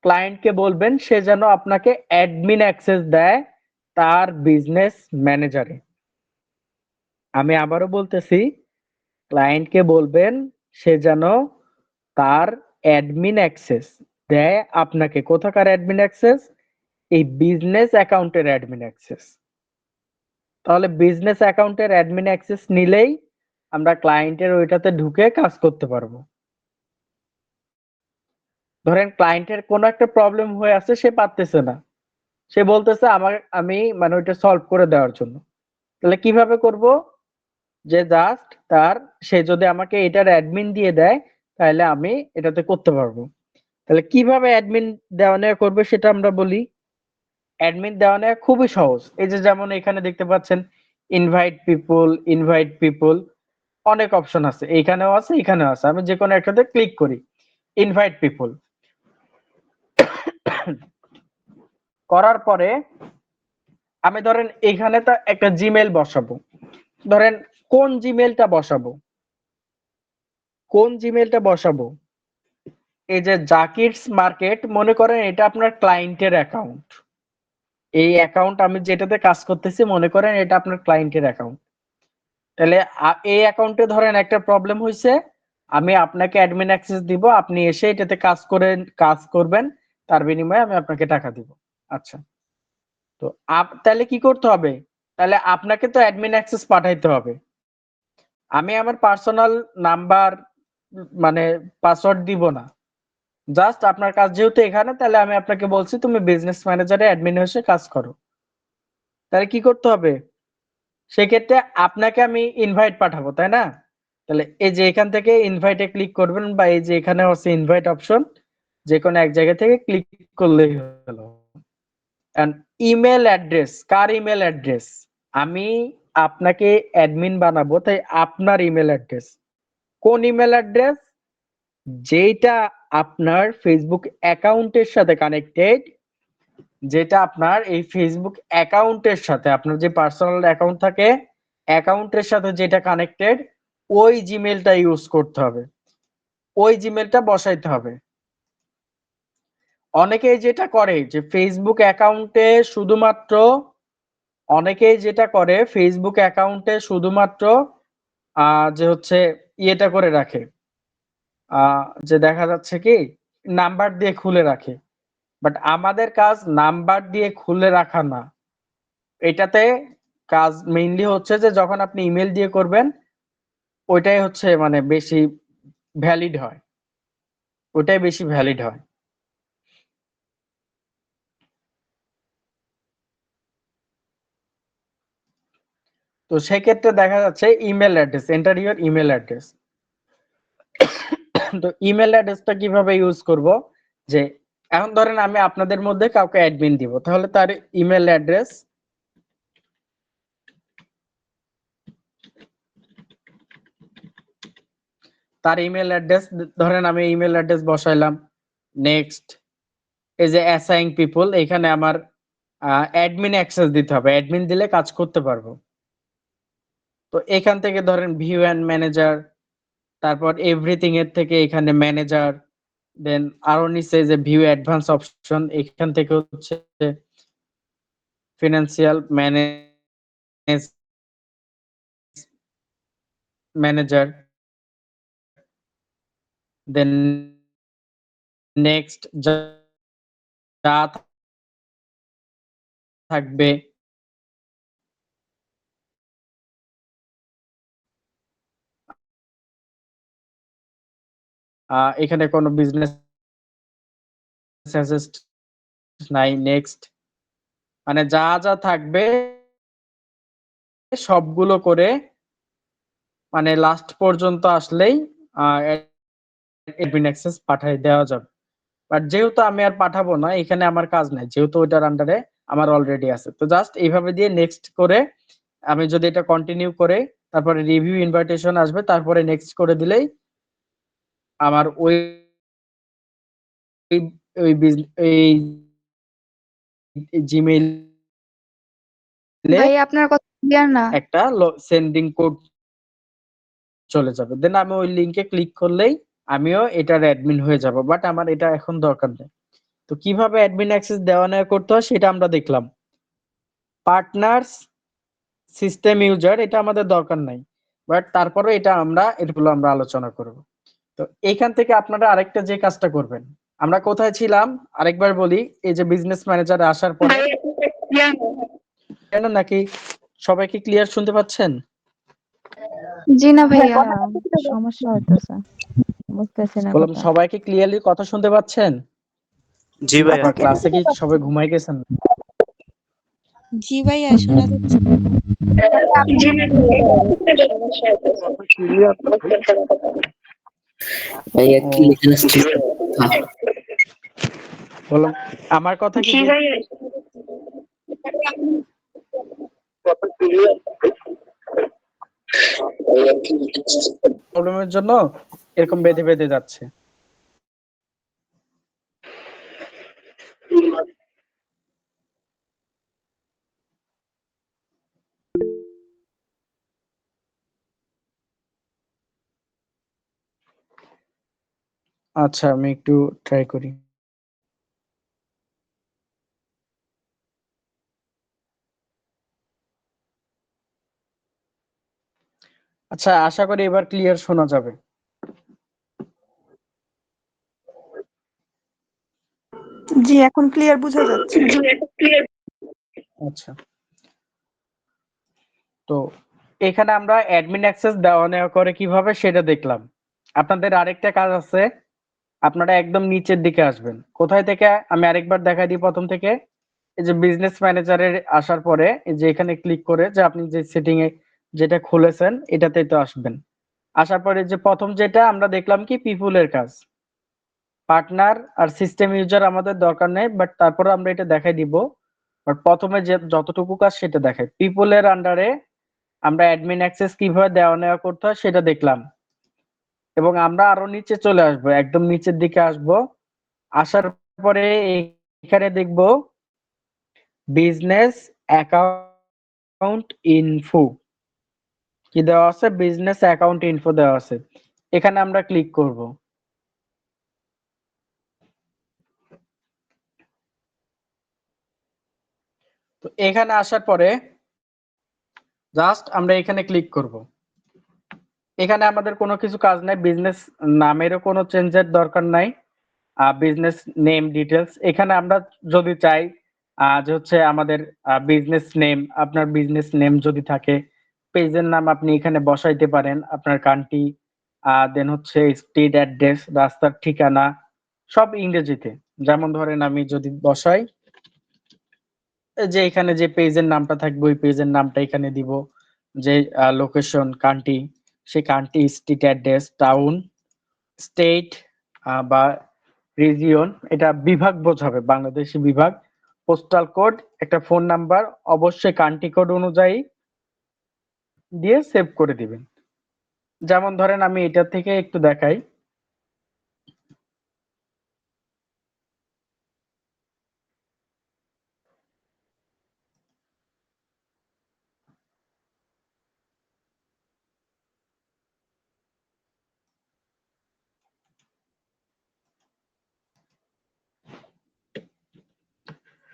ক্লায়েন্টকে বলবেন সে যেন আপনাকে অ্যাডমিন অ্যাক্সেস দেয় তার বিজনেস ম্যানেজারে। আমি আবারও বলতেছি, ক্লায়েন্টকে বলবেন সে যেন তার অ্যাডমিন অ্যাক্সেস দেয় আপনাকে। কোথাকার অ্যাডমিন অ্যাক্সেস? এই বিজনেস অ্যাকাউন্টের অ্যাডমিন অ্যাক্সেস। তাহলে বিজনেস অ্যাকাউন্টের অ্যাডমিন অ্যাক্সেস নিলেই আমরা ক্লায়েন্টের ওইটাতে ঢুকে কাজ করতে পারবো। ধরেন ক্লায়েন্টের কোনো একটা প্রবলেম হয়ে আছে, সে পারতেছে না, সে বলতেছে আমি মানে ওইটা সলভ করে দেওয়ার জন্য। তাহলে কিভাবে করব? যে জাস্ট সে যদি আমাকে এটার অ্যাডমিন দিয়ে দেয়, তাহলে আমি এটাতে করতে পারবো। তাহলে কিভাবে অ্যাডমিন দেওয়া নেওয়া করবে সেটা আমরা বলি। অ্যাডমিন দেওয়া নেওয়া খুবই সহজ। এই যে যেমন এখানে দেখতে পাচ্ছেন ইনভাইট পিপল, অনেক অপশন আছে, এইখানেও আছে এখানেও আছে। আমি যে কোনো একটাতে ক্লিক করি, ইনভাইট পিপল করার পরে আমি ধরেন এখানে তো একটা জিমেল বসাবো। ধরেন কোন জিমেলটা বসাবো, কোন জিমেলটা বসাবো? এই যে জাকিরস মার্কেট, মনে করেন এটা আপনার ক্লায়েন্টের অ্যাকাউন্ট। এই অ্যাকাউন্ট আমি যেটাতে কাজ করতেছি, মনে করেন এটা আপনার ক্লায়েন্টের অ্যাকাউন্ট। তাহলে এই অ্যাকাউন্টে ধরেন একটা প্রবলেম হয়েছে, আমি আপনাকে অ্যাডমিন অ্যাক্সেস দিব, আপনি এসে এটাতে কাজ করবেন, তার বিনিময়ে আমি আপনাকে টাকা দিব। আচ্ছা, তো তাহলে কি করতে হবে? তাহলে আপনাকে তো অ্যাডমিন অ্যাক্সেস পাঠাইতে হবে। আমি আমার পার্সোনাল নাম্বার মানে পাসওয়ার্ড দিব না। জাস্ট আপনার কাজ যেহেতু এখানে, তাহলে আমি আপনাকে বলছি তুমি বিজনেস ম্যানেজারে অ্যাডমিন এসে কাজ করো। তাহলে কি করতে হবে? সেক্ষেত্রে আপনাকে আমি ইনভাইট পাঠাবো, তাই না? তাহলে এই যে এখান থেকে ইনভাইটে ক্লিক করবেন, বা এই যে এখানে হচ্ছে ইনভাইট অপশন, যে কোনো এক জায়গা থেকে ক্লিক করলেই হলো। এন্ড ইমেল অ্যাড্রেস, কার ইমেল অ্যাড্রেস? আমি আপনাকে অ্যাডমিন বানাবো, তাই আপনার ইমেল অ্যাড্রেস। কোন ইমেল অ্যাড্রেস? যেটা আপনার ফেসবুক অ্যাকাউন্টের সাথে কানেক্টেড, যেটা আপনার এই ফেসবুক অ্যাকাউন্টের সাথে, আপনার যে পার্সোনাল অ্যাকাউন্ট থাকে, অ্যাকাউন্টের সাথে যেটা কানেক্টেড, ওই জিমেলটা ইউজ করতে হবে, ওই জিমেলটা বসাইতে হবে। অনেকেই যেটা করে যে ফেসবুক অ্যাকাউন্টে শুধুমাত্র, অনেকেই যেটা করে ফেসবুক অ্যাকাউন্টে শুধুমাত্র যে হচ্ছে ইয়েটা করে রাখে, যে দেখা যাচ্ছে কি নাম্বার দিয়ে খুলে রাখে। বাট আমাদের কাজ নাম্বার দিয়ে খুলে রাখা না। এটাতে কাজ মেইনলি হচ্ছে যে যখন আপনি ইমেল দিয়ে করবেন, ওইটাই হচ্ছে মানে বেশি ভ্যালিড হয়, ওটাই বেশি ভ্যালিড হয়। তো সেক্ষেত্রে দেখা যাচ্ছে email address, enter your email address. তো ইমেল অ্যাড্রেসটা কিভাবে ইউজ করব? যে এখন ধরেন আমি আপনাদের মধ্যে কাউকে অ্যাডমিন দিব, তাহলে তার ইমেল অ্যাড্রেস, ধরেন আমি ইমেল অ্যাড্রেস বসাইলাম। নেক্সট, এই যে অ্যাসাইন পিপল, এখানে আমার অ্যাডমিন অ্যাক্সেস দিতে হবে, অ্যাডমিন দিলে কাজ করতে পারবো। তো তো এখান থেকে ধরেন ভিউ অ্যান্ড ম্যানেজার, তারপর এভরিথিং এর থেকে এখানে ম্যানেজার, দেন আরো নিচে যে ভিউ অ্যাডভান্স অপশন, এখান থেকে হচ্ছে ফিনান্সিয়াল ম্যানেজার, দেন নেক্সট যা থাকবে এখানে কোনো বিজনেস অ্যাসেস্ট নাই। নেক্সট মানে যা যা থাকবে সবগুলো করে মানে লাস্ট পর্যন্ত আসলেই অ্যাডমিন অ্যাক্সেস পাঠিয়ে দেওয়া যাবে। বাট যেহেতু আমি আর পাঠাবো না, এখানে আমার কাজ নাই, যেহেতু ওইটার আন্ডারে আমার অলরেডি আছে, তো জাস্ট এইভাবে দিয়ে নেক্সট করে আমি যদি এটা কন্টিনিউ করে তারপরে রিভিউ ইনভাইটেশন আসবে, তারপরে নেক্সট করে দিলেই আমার ওই ওই এই জিমেইলে ভাই আপনার কথা ক্লিয়ার না। একটা সেন্ডিং কোড চলে যাবে, দেন আমি ওই লিংকে ক্লিক করলেই আমিও এটার অ্যাডমিন হয়ে যাব। বাট আমার এটা এখন দরকার নেই। তো কিভাবে অ্যাডমিন অ্যাক্সেস দেওয়া নেওয়া করতে হয় সেটা আমরা দেখলাম। পার্টনার্স, সিস্টেম ইউজার এটা আমাদের দরকার নাই, বাট তারপরে এগুলো আমরা আলোচনা করব। তো এইখান থেকে আপনারা আরেকটা যে কাজটা করবেন, আমরা কোথায় ছিলাম আরেকবার বলি। এই যে বিজনেস ম্যানেজারে আসার পরে কেন নাকি সবাই কি ক্লিয়ার শুনতে পাচ্ছেন? জি না ভাইয়া। ভাইয়া সমস্যা হইতেছে, বুঝতেছি না বললাম কথা। সবাই কি ক্লিয়ারলি কথা শুনতে পাচ্ছেন? জি ভাইয়া। আপনার ক্লাসে কি সবাই ঘুমাই গেছেন? জি ভাইয়া শোনা যাচ্ছে। ভাইয়া ও কি এখানে স্ট্রিট বললাম আমার কথা কি প্রবলেমের জন্য এরকম বেঁধে বেঁধে যাচ্ছে? আচ্ছা, আমি একটু ট্রাই করি। আচ্ছা, আশা করি এবার ক্লিয়ার শোনা যাবে। জি এখন ক্লিয়ার বোঝা যাচ্ছে। আচ্ছা, তো এখানে আমরা অ্যাডমিন অ্যাক্সেস দেওয়া নেওয়া করে কিভাবে সেটা দেখলাম। আপনাদের আরেকটা কাজ আছে, আপনারা একদম নিচের দিকে আসবেন। কোথায় থেকে আমি আরেকবার দেখাই দিই প্রথম থেকে। এই যে বিজনেস ম্যানেজারে আসার পরে এই যে এখানে ক্লিক করে যে আপনি যে সেটিং এ যেটা খুলেছেন এটাতে তো আসবেন। আসার পরে যে প্রথম যেটা আমরা দেখলাম কি পিপুলের কাজ, পার্টনার আর সিস্টেম ইউজার আমাদের দরকার নেই, বাট তারপরে আমরা এটা দেখাই দিব। বাট প্রথমে যে যতটুকু কাজ সেটা দেখাই। পিপলের আন্ডারে আমরা অ্যাডমিন অ্যাক্সেস কিভাবে দেওয়া নেওয়া করতে হয় সেটা দেখলাম, এবং আমরা আরো নিচে চলে আসব, একদম নিচের দিকে আসব। আসার পরে এখানে দেখব বিজনেস অ্যাকাউন্ট ইনফো কি দেওয়া আছে, বিজনেস অ্যাকাউন্ট ইনফো দেওয়া আছে। এখানে আমরা ক্লিক করব। তো এখানে আসার পরে জাস্ট আমরা এখানে ক্লিক করব। এখানে আমাদের কোনো কিছু কাজ নাই, বিজনেস নামেরও কোনো চেঞ্জের দরকার নাই। বিজনেস নেম ডিটেলস এখানে আমরা যদি চাই যে হচ্ছে আমাদের বিজনেস নেম, আপনার বিজনেস নেম যদি থাকে, পেজের নাম আপনি এখানে বসাইতে পারেন, আপনার কান্ট্রি, দেন হচ্ছে স্ট্রিট অ্যাড্রেস, রাস্তার ঠিকানা, সব ইংরেজিতে। যেমন ধরেন আমি যদি বসাই এই যে এখানে যে পেজের নামটা থাকবে ওই পেজের নামটা এখানে দিব, যে লোকেশন কান্ট্রি, সেই country, street address, town, state বা রিজিয়ন, এটা বিভাগ বোঝাবে, বাংলাদেশি বিভাগ, পোস্টাল কোড, একটা ফোন নাম্বার, অবশ্যই কান্ট্রি কোড অনুযায়ী দিয়ে সেভ করে দিবেন। যেমন ধরেন আমি এটা থেকে একটু দেখাই।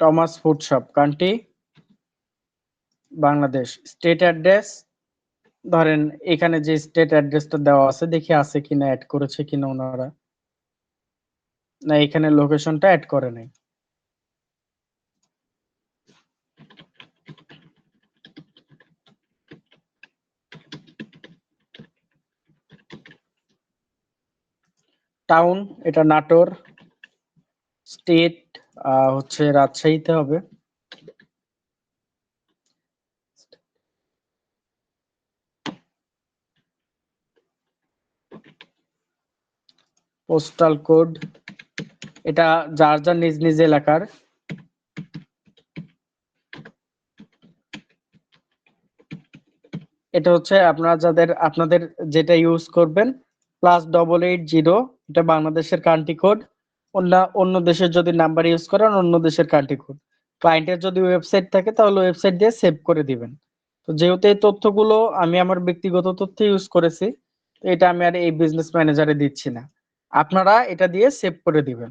Thomas food shop, country Bangladesh, state address ধরেন এখানে যে স্টেট অ্যাড্রেসটা দেওয়া আছে দেখি আছে কিনা, অ্যাড করেছে কিনা ওনারা, না এখানে লোকেশনটা অ্যাড করে নাই। টাউন এটা নাটোর, স্টেট হচ্ছে রাজশাহীতে হবে, পোস্টাল কোড এটা যার যার নিজ নিজ এলাকার, এটা হচ্ছে আপনারা যাদের আপনাদের যেটা ইউজ করবেন +88 এটা বাংলাদেশের কান্ট্রি কোড, অন্য দেশের যদি নাম্বার ইউজ করেন অন্য দেশের কান্ট্রি কোড। ক্লায়েন্টের যদি ওয়েবসাইট থাকে তাহলে ওয়েবসাইট দিয়ে সেভ করে দিবেন। তো যেহেতু এই তথ্যগুলো আমি আমার ব্যক্তিগত তথ্য ইউজ করেছি, তো এটা আমি আর এই বিজনেস ম্যানেজারে দিচ্ছি না, আপনারা এটা দিয়ে সেভ করে দিবেন।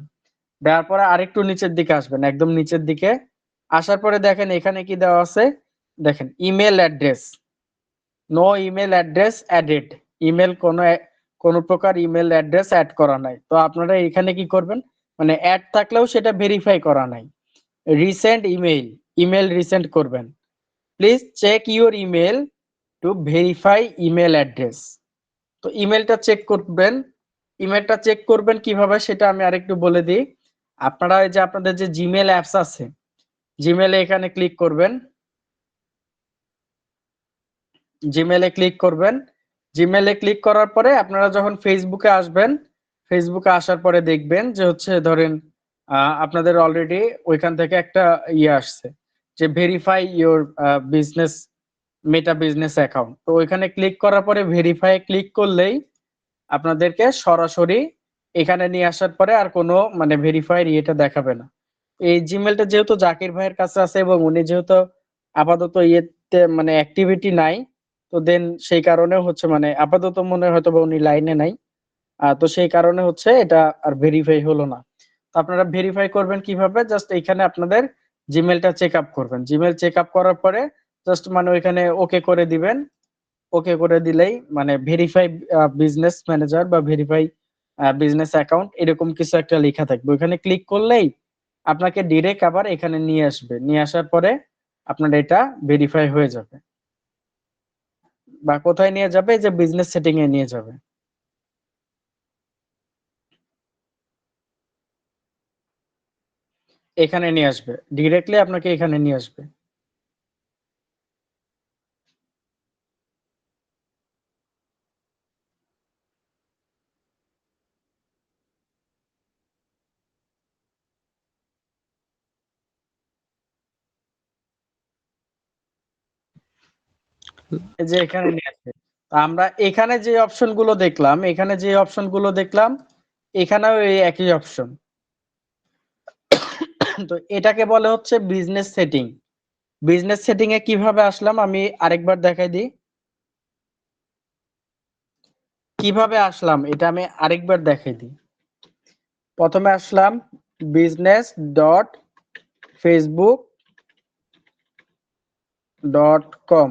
দেওয়ার পরে আরেকটু নিচের দিকে আসবেন, একদম নিচের দিকে আসার পরে দেখেন এখানে কি দেওয়া আছে, দেখেন email address, no email address added, email কোনো প্রকার ইমেল অ্যাড্রেস অ্যাড করা নাই। তো আপনারা এখানে কি করবেন, মানে অ্যাড থাকলেও সেটা ভেরিফাই করা নাই, রিসেন্ট ইমেল, ইমেল রিসেন্ট করবেন, please check your email to verify email address. তো ইমেলটা চেক করবেন, ইমেলটা চেক করবেন কিভাবে সেটা আমি আরেকটু বলে দিই। আপনারা এই যে আপনাদের যে জিমেল অ্যাপস আছে, জিমেলে এখানে ক্লিক করবেন, জিমেলে ক্লিক করবেন, জিমেলে ক্লিক করার পরে আপনারা যখন ফেসবুকে আসবেন, ফেসবুকে আসার পরে দেখবেন যে হচ্ছে ধরেন আপনাদের অলরেডি ওইখান থেকে একটা ইয়ে আসছে যে verify your business meta business account. তো ওইখানে ক্লিক করার পরে ভেরিফাই ক্লিক করলেই আপনাদেরকে সরাসরি এখানে নিয়ে আসার পরে আর কোনো মানে ভেরিফাইড ইয়েটা দেখাবে না। এই জিমেলটা যেহেতু জাকির ভাইয়ের কাছে আছে এবং উনি যেহেতু আপাতত ইয়েতে মানে অ্যাক্টিভিটি নাই, তো দেন সেই কারণে হচ্ছে মানে আপাতত মনে হয় হয়তো বা উনি লাইনে নাই, তো সেই কারণে হচ্ছে এটা আর ভেরিফাই হলো না। তো আপনারা ভেরিফাই করবেন কিভাবে, জাস্ট এখানে আপনাদের জিমেলটা চেক আপ করবেন, জিমেল চেক আপ করার পরে জাস্ট মানে ওইখানে ওকে করে দিবেন, ওকে করে দিলেই মানে ভেরিফাই বিজনেস ম্যানেজার বা ভেরিফাই বিজনেস অ্যাকাউন্ট এরকম কিছু একটা লেখা থাকবে, ওখানে ক্লিক করলেই আপনাকে ডিরেক্ট আবার এখানে নিয়ে আসবে, নিয়ে আসার পরে আপনার এটা ভেরিফাই হয়ে যাবে। বা কোথায় নিয়ে যাবে, যে বিজনেস সেটিং এ নিয়ে যাবে, এখানে নিয়ে আসবে, ডিরেক্টলি আপনাকে এখানে নিয়ে আসবে। এই যে এখানে নিয়ে আসবে। তো আমরা এখানে যে অপশন গুলো দেখলাম, এখানে যে অপশন গুলো দেখলাম, এখানেও এই একই অপশন। তো এটাকে বলে হচ্ছে বিজনেস সেটিং। বিজনেস সেটিং এ কিভাবে আসলাম আমি আরেকবার দেখাই দিই, কিভাবে আসলাম এটা আমি আরেকবার দেখাই দিই। প্রথমে আসলাম business.facebook.com,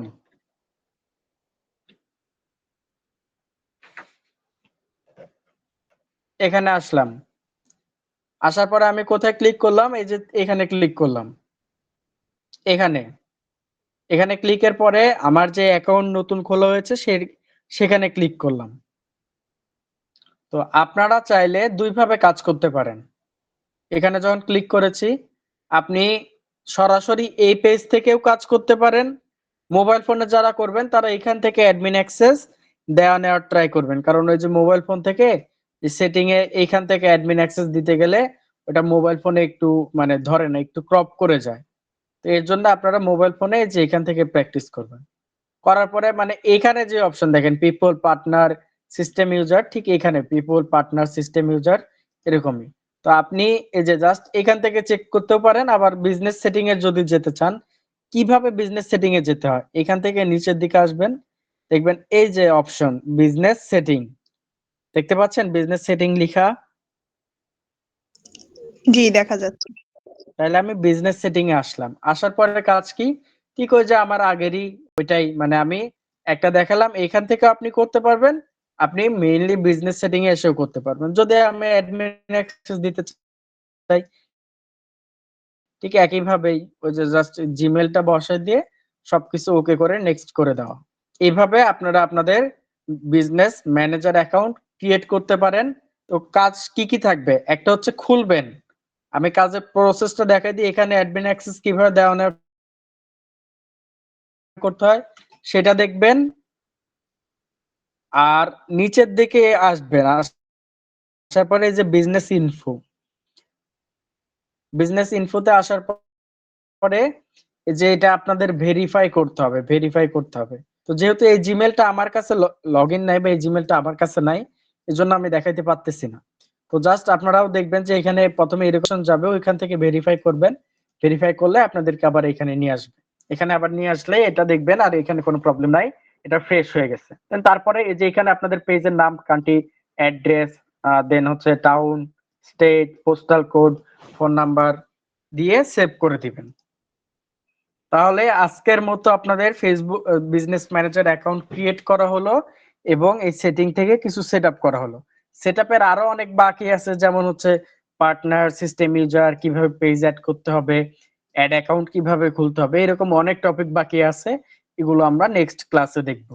এখানে আসলাম, আসার পরে আমি কোথায় ক্লিক করলাম, এই যে এখানে ক্লিক করলাম, এখানে এখানে ক্লিকের পরে আমার যে অ্যাকাউন্ট নতুন খোলা হয়েছে সেখানে ক্লিক করলাম। তো আপনারা চাইলে দুই ভাবে কাজ করতে পারেন। এখানে যখন ক্লিক করেছি, আপনি সরাসরি এই পেজ থেকেও কাজ করতে পারেন। মোবাইল ফোনে যারা করবেন তারা এখান থেকে অ্যাডমিন অ্যাক্সেস নেওয়ার ট্রাই করবেন, কারণ ওই যে মোবাইল ফোন থেকে সেটিং এ এইখান থেকে অ্যাডমিন অ্যাক্সেস দিতে গেলে ওটা মোবাইল ফোনে একটু মানে ধরে না, একটু ক্রপ করে যায়। তো এর জন্য আপনারা মোবাইল ফোনে যে এখান থেকে প্র্যাকটিস করবেন, করার পরে মানে এখানে যে অপশন দেখেন পিপল পার্টনার সিস্টেম ইউজার, ঠিক এখানে পিপল পার্টনার সিস্টেম ইউজার এরকমই। তো আপনি এই যে জাস্ট এখান থেকে চেক করতেও পারেন, আবার বিজনেস সেটিং এর যদি যেতে চান, কিভাবে বিজনেস সেটিং এ যেতে হয়, এখান থেকে নিচের দিকে আসবেন, দেখবেন এই যে অপশন বিজনেস সেটিং, দেখতে পাচ্ছেন বিজনেস সেটিং লেখা, জি দেখা যাচ্ছে। তাহলে আমি বিজনেস সেটিং এ আসলাম, আসার পরে কাজ কি, ঠিক ওই যে আমার আগেরই ওইটাই, মানে আমি একটা দেখালাম, এখান থেকে আপনি করতে পারবেন, আপনি মেইনলি বিজনেস সেটিং এ এসেও করতে পারবেন। যদি আমি অ্যাডমিন অ্যাক্সেস দিতে চাই, ঠিক একইভাবেই ওই যে জাস্ট জিমেলটা বসায় দিয়ে সবকিছু ওকে করে নেক্সট করে দেওয়া। এইভাবে আপনারা আপনাদের বিজনেস ম্যানেজার অ্যাকাউন্ট ক্রিয়েট করতে পারেন। তো কাজ কি কি থাকবে, একটা হচ্ছে খুলবেন, আমি কাজের প্রসেসটা দেখাই দিই, এখানে অ্যাডমিন অ্যাক্সেস কিভাবে দেওয়া নেওয়া করতে হয় সেটা দেখবেন। আর নিচের দিকে আসবেন, আসার পরে এই যে বিজনেস ইনফোতে আসার পরে এই যে এটা আপনাদের ভেরিফাই করতে হবে। তো যেহেতু এই জিমেলটা আমার কাছে লগ ইন নাই বা এই জিমেলটা আমার কাছে নাই, এজন্য আমি দেখাইতে পারতেছি না। তো জাস্ট আপনারাও দেখবেন যে এখানে প্রথমে এডুকেশন যাবে, ওইখান থেকে ভেরিফাই করবেন, ভেরিফাই করলে আপনাদেরকে আবার এখানে নিয়ে আসবে। এখানে আবার নিয়ে আসলে এটা দেখবেন আর এখানে কোনো প্রবলেম নাই, এটা ফ্রেশ হয়ে গেছে। তারপরে এই যে এখানে আপনাদের পেজের নাম, কান্ট্রি, অ্যাড্রেস, দেন হচ্ছে town, state, postal code, phone number দিয়ে সেভ করে দিবেন। তাহলে আজকের মতো আপনাদের Facebook business manager account create করা হলো এবং এই সেটিং থেকে কিছু সেটআপ করা হলো। সেটআপের আরো অনেক বাকি আছে, যেমন হচ্ছে পার্টনার, সিস্টেম ইউজার, কিভাবে পেজ অ্যাড করতে হবে, অ্যাড অ্যাকাউন্ট কিভাবে খুলতে হবে, এরকম অনেক টপিক বাকি আছে, এগুলো আমরা নেক্সট ক্লাসে দেখব।